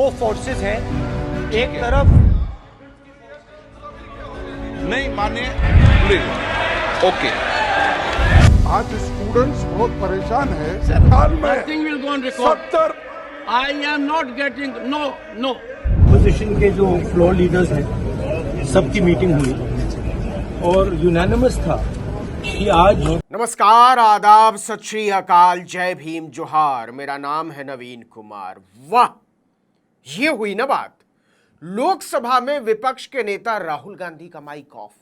दो फोर्सेस हैं, एक तरफ नहीं माने प्लीज ओके। आज स्टूडेंट्स बहुत परेशान है। Nothing will go on record. 70 I am not getting no. Opposition के जो फ्लोर लीडर्स हैं सबकी मीटिंग हुई और यूनानिमस था कि आज नमस्कार, आदाब, सत श्री अकाल, जय भीम, जोहार। मेरा नाम है नवीन कुमार। वाह, ये हुई ना बात। लोकसभा में विपक्ष के नेता राहुल गांधी का माइक ऑफ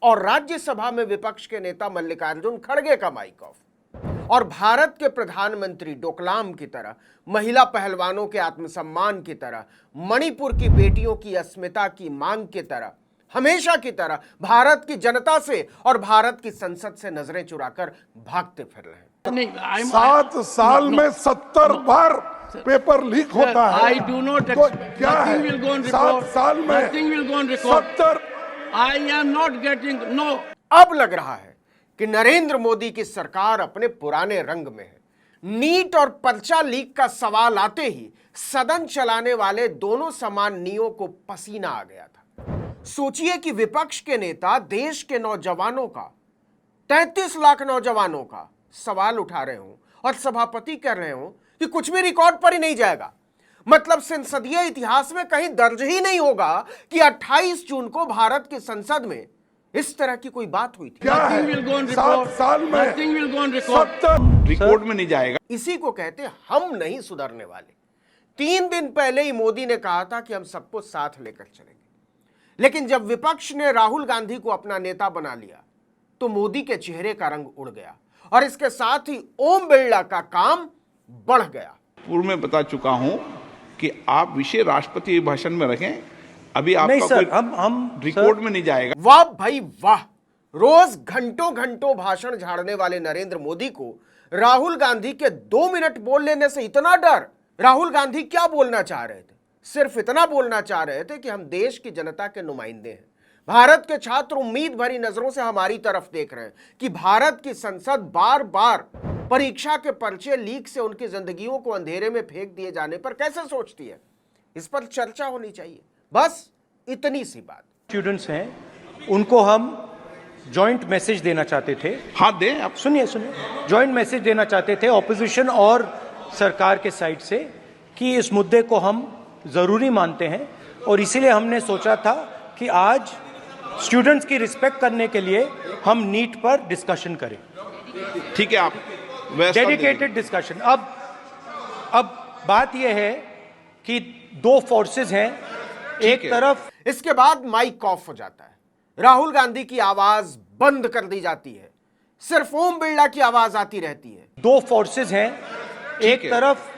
और राज्यसभा में विपक्ष के नेता मल्लिकार्जुन खड़गे का माइक ऑफ। और भारत के प्रधानमंत्री डोकलाम की तरह, महिला पहलवानों के आत्मसम्मान की तरह, मणिपुर की बेटियों की अस्मिता की मांग की तरह, हमेशा की तरह भारत की जनता से और भारत की संसद से नजरें चुराकर भागते फिर रहे हैं। 7 साल में 70 बार पेपर लीक होता है। I do not तो expect. क्या Nothing है will go on 7 record. साल में Nothing will go on record. 70 I am not getting no. अब लग रहा है कि नरेंद्र मोदी की सरकार अपने पुराने रंग में है। नीट और पर्चा लीक का सवाल आते ही सदन चलाने वाले दोनों सम्मानीयों को पसीना आ गया था। सोचिए कि विपक्ष के नेता देश के नौजवानों का, 33 लाख नौजवानों का सवाल उठा रहे हों और सभापति कह रहे हों कि कुछ भी रिकॉर्ड पर ही नहीं जाएगा। मतलब संसदीय इतिहास में कहीं दर्ज ही नहीं होगा कि 28 जून को भारत की संसद में इस तरह की कोई बात हुई थी। क्या है Nothing will go on 7 record. साल में Nothing will go on record. 70 record में नहीं जाएगा। इसी को कहते हैं हम नहीं सुधरने वाले। 3 दिन पहले ही मोदी ने कहा था कि हम सबको साथ लेकर चलेंगे, लेकिन जब विपक्ष ने राहुल गांधी को अपना नेता बना लिया तो मोदी के चेहरे का रंग उड़ गया और इसके साथ ही ओम बिरला का काम बढ़ गया। पूर्व में बता चुका हूं कि आप विषय राष्ट्रपति भाषण में रखें। अभी नहीं आपका सर, कोई हम रिकॉर्ड में नहीं जाएगा। वाह भाई वाह, रोज घंटों घंटों भाषण झाड़ने वाले नरेंद्र मोदी को राहुल गांधी के 2 मिनट बोल लेने से इतना डर। राहुल गांधी क्या बोलना चाह रहे थे? सिर्फ इतना बोलना चाह रहे थे कि हम देश की जनता के नुमाइंदे हैं। भारत के छात्र उम्मीद भरी नजरों से हमारी तरफ देख रहे हैं कि भारत की संसद बार बार परीक्षा के पर्चे लीक से उनकी जिंदगियों को अंधेरे में फेंक दिए जाने पर कैसे सोचती है। इस पर चर्चा होनी चाहिए, बस इतनी सी बात। स्टूडेंट्स हैं, उनको हम जॉइंट मैसेज देना चाहते थे। हाँ दें आप। सुनिए जॉइंट मैसेज देना चाहते थे ऑपोजिशन और सरकार के साइड से कि इस मुद्दे को हम जरूरी मानते हैं और इसीलिए हमने सोचा था कि आज स्टूडेंट्स की रिस्पेक्ट करने के लिए हम नीट पर डिस्कशन करें। ठीक है, आप डेडिकेटेड डिस्कशन। अब बात यह है कि दो फोर्सेस हैं, एक है। तरफ इसके बाद माइक ऑफ हो जाता है, राहुल गांधी की आवाज बंद कर दी जाती है, सिर्फ ओम बिरला की आवाज आती रहती है। दो फोर्सेस हैं, एक है। तरफ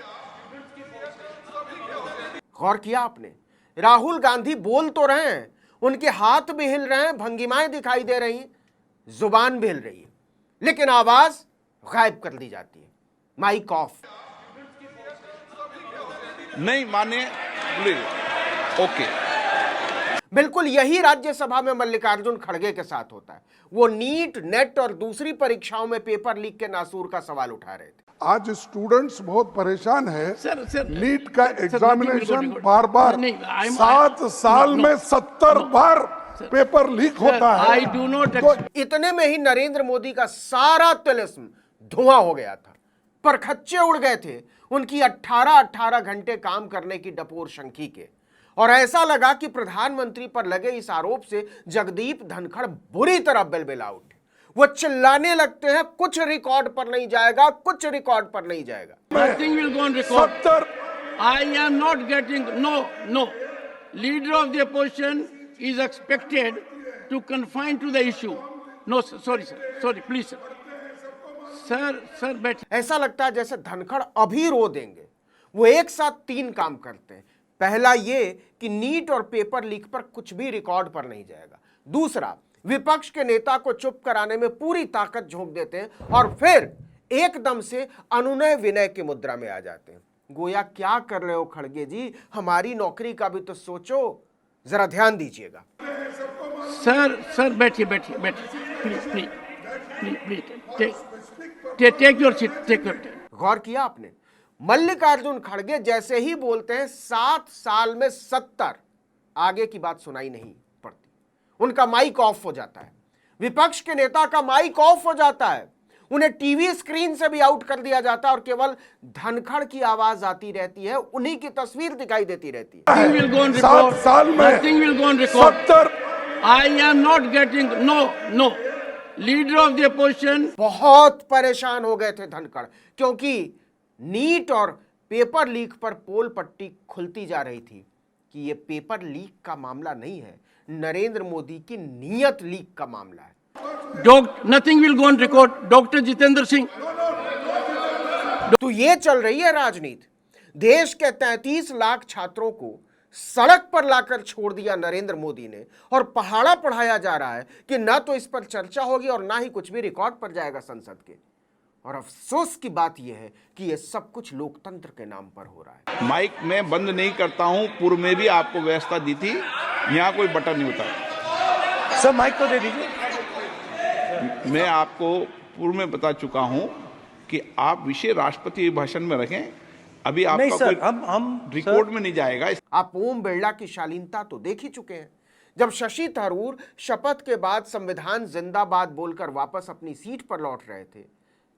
गौर किया आपने? राहुल गांधी बोल तो रहे हैं, उनके हाथ भी हिल रहे हैं, भंगिमाएं दिखाई दे रही हैं, जुबान भी हिल रही है, लेकिन आवाज गायब कर दी जाती है। Mic off. नहीं माने प्लीज ओके। बिल्कुल यही राज्यसभा में मल्लिकार्जुन खड़गे के साथ होता है। वो नीट, नेट और दूसरी परीक्षाओं में पेपर लीक के नासूर का सवाल उठा रहे थे। आज स्टूडेंट्स बहुत परेशान है। सर, नीट का सर, एग्जामिनेशन सर, बार बार नहीं, 7 साल में 70 बार पेपर लीक होता है। I do not तो expect. इतने में ही नरेंद्र मोदी का सारा तिलिस्म धुआं हो गया था, परखच्चे उड़ गए थे उनकी 18 घंटे काम करने की डपोर शंखी के। और ऐसा लगा कि प्रधानमंत्री पर लगे इस आरोप से जगदीप धनखड़ बुरी तरह बिलबिला उठे। वो चिल्लाने लगते हैं, कुछ रिकॉर्ड पर नहीं जाएगा, कुछ रिकॉर्ड पर नहीं जाएगा। Nothing will go on record. 70 I am not getting no. Leader of the opposition is expected to confine to the issue. No, sir, sorry, please, sir, बैठ। ऐसा लगता है जैसे धनखड़ अभी रो देंगे। वो एक साथ 3 काम करते हैं। पहला ये कि नीट और पेपर लीक पर कुछ भी रिकॉर्ड पर नहीं जाएगा। दूसरा, विपक्ष के नेता को चुप कराने में पूरी ताकत झोंक देते हैं और फिर एकदम से अनुनय विनय की मुद्रा में आ जाते हैं। गोया क्या कर रहे हो खड़गे जी, हमारी नौकरी का भी तो सोचो, जरा ध्यान दीजिएगा। सर बैठिए, please take your seat, take your. गौर किया आपने? मल्लिकार्जुन खड़गे जैसे ही बोलते हैं 7 साल में 70, आगे की बात सुनाई नहीं पड़ती। उनका माइक ऑफ हो जाता है, विपक्ष के नेता का माइक ऑफ हो जाता है, उन्हें टीवी स्क्रीन से भी आउट कर दिया जाता है और केवल धनखड़ की आवाज आती रहती है, उन्हीं की तस्वीर दिखाई देती रहती है। 7 साल में 70। I am not getting no. Leader of the opposition. बहुत परेशान हो गए थे धनखड़, क्योंकि नीट और पेपर लीक पर पोल पट्टी खुलती जा रही थी कि यह पेपर लीक का मामला नहीं है, नरेंद्र मोदी की नीयत लीक का मामला है। Nothing will go on record. Dr. Jitendra Singh. तो ये चल रही है राजनीति। देश के 33 लाख छात्रों को सड़क पर लाकर छोड़ दिया नरेंद्र मोदी ने, और पहाड़ा पढ़ाया जा रहा है कि ना तो इस पर चर्चा होगी और ना ही कुछ भी रिकॉर्ड पर जाएगा संसद के। और अफसोस की बात यह है कि यह सब कुछ लोकतंत्र के नाम पर हो रहा है। माइक मैं बंद नहीं करता हूं, पूर्व में भी आपको व्यवस्था दी थी, यहाँ कोई बटन नहीं होता। सर माइक तो दे दीजिए। मैं आपको पूर्व में बता चुका हूं कि आप विषय राष्ट्रपति भाषण में रखें, अभी नहीं आपका सर, कोई हम रिकॉर्ड में नहीं जाएगा। आप ओम बिरला की शालीनता तो देख ही चुके हैं। जब शशि थरूर शपथ के बाद संविधान जिंदाबाद बोलकर वापस अपनी सीट पर लौट रहे थे,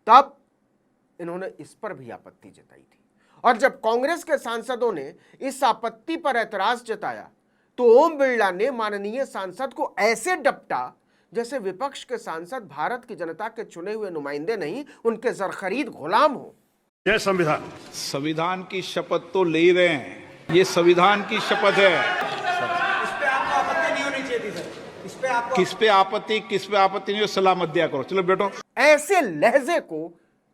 तब इन्होंने इस पर भी आपत्ति जताई थी। और जब कांग्रेस के सांसदों ने इस आपत्ति पर ऐतराज जताया, तो ओम बिरला ने माननीय सांसद को ऐसे डपटा जैसे विपक्ष के सांसद भारत की जनता के चुने हुए नुमाइंदे नहीं, उनके जरखरीद गुलाम हो। जय संविधान। संविधान की शपथ तो ले ही रहे हैं, ये संविधान की शपथ है। इस पे आपको आपत्ति नहीं होनी चाहिए थी सर। इस पे आपको किस पे आपत्ति नहीं हो, सलाह मत दिया करो। चलो बैठो। ऐसे लहजे को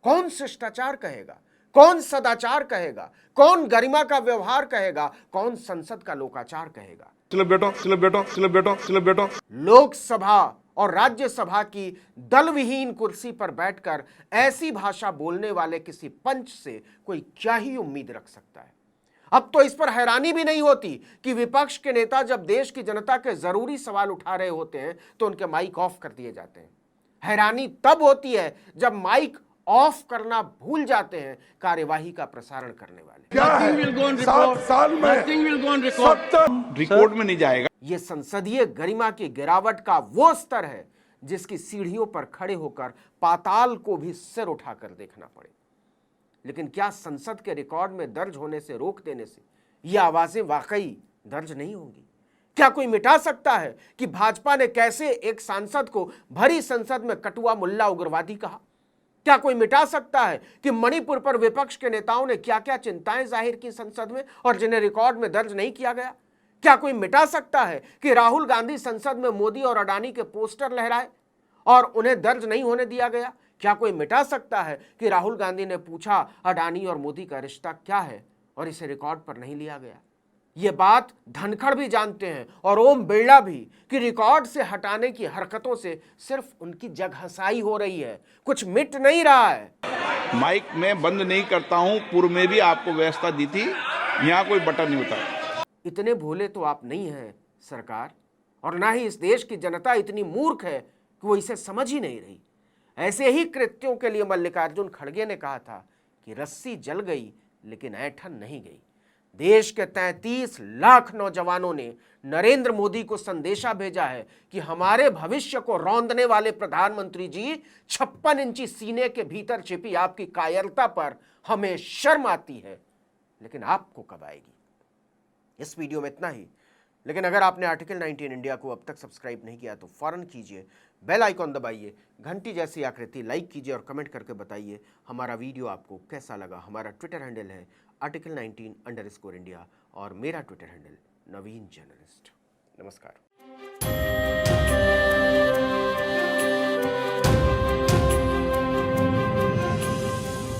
कौन शिष्टाचार कहेगा, कौन सदाचार कहेगा, कौन गरिमा का व्यवहार कहेगा, कौन संसद का लोकाचार कहेगा। चलो बैठो, चलो बैठो, चलो बैठो, चलो बैठो। लोकसभा और राज्यसभा की दल विहीन कुर्सी पर बैठकर ऐसी भाषा बोलने वाले किसी पंच से कोई क्या ही उम्मीद रख सकता है। अब तो इस पर हैरानी भी नहीं होती कि विपक्ष के नेता जब देश की जनता के जरूरी सवाल उठा रहे होते हैं तो उनके माइक ऑफ कर दिए जाते हैं। हैरानी तब होती है जब माइक ऑफ करना भूल जाते हैं कार्यवाही का प्रसारण करने वाले। क्या है? 7 साल में 70। रिकॉर्ड में नहीं जाएगा। यह संसदीय गरिमा की गिरावट का वो स्तर है जिसकी सीढ़ियों पर खड़े होकर पाताल को भी सिर उठाकर देखना पड़े। लेकिन क्या संसद के रिकॉर्ड में दर्ज होने से रोक देने से ये आवाजें वाकई दर्ज नहीं होंगी? क्या कोई मिटा सकता है कि भाजपा ने कैसे एक सांसद को भरी संसद में कटुआ मुल्ला उग्रवादी कहा? क्या कोई मिटा सकता है कि मणिपुर पर विपक्ष के नेताओं ने क्या क्या चिंताएं जाहिर की संसद में और जिन्हें रिकॉर्ड में दर्ज नहीं किया गया? क्या कोई मिटा सकता है कि राहुल गांधी संसद में मोदी और अडानी के पोस्टर लहराए और उन्हें दर्ज नहीं होने दिया गया? क्या कोई मिटा सकता है कि राहुल गांधी ने पूछा अडानी और मोदी का रिश्ता क्या है और इसे रिकॉर्ड पर नहीं लिया गया? यह बात धनखड़ भी जानते हैं और ओम बिरला भी कि रिकॉर्ड से हटाने की हरकतों से सिर्फ उनकी जगहसाई हो रही है, कुछ मिट नहीं रहा है। माइक मैं बंद नहीं करता हूं, पूर्व में भी आपको व्यवस्था दी थी, यहाँ कोई बटन नहीं होता। इतने भोले तो आप नहीं हैं सरकार, और ना ही इस देश की जनता इतनी मूर्ख है कि वो इसे समझ ही नहीं रही। ऐसे ही कृत्यों के लिए मल्लिकार्जुन खड़गे ने कहा था कि रस्सी जल गई लेकिन ऐंठन नहीं गई। देश के 33 लाख नौजवानों ने नरेंद्र मोदी को संदेशा भेजा है कि हमारे भविष्य को रौंदने वाले प्रधानमंत्री जी, 56 इंची सीने के भीतर छिपी आपकी कायरता पर हमें शर्म आती है, लेकिन आपको कब आएगी। इस वीडियो में इतना ही, लेकिन अगर आपने आर्टिकल 19 इंडिया को अब तक सब्सक्राइब नहीं किया तो फौरन कीजिए, बेल आइकॉन दबाइए, घंटी जैसी आकृति लाइक कीजिए और कमेंट करके बताइए हमारा वीडियो आपको कैसा लगा। हमारा ट्विटर हैंडल है आर्टिकल 19_इंडिया और मेरा ट्विटर हैंडल नवीन जर्नलिस्ट। नमस्कार।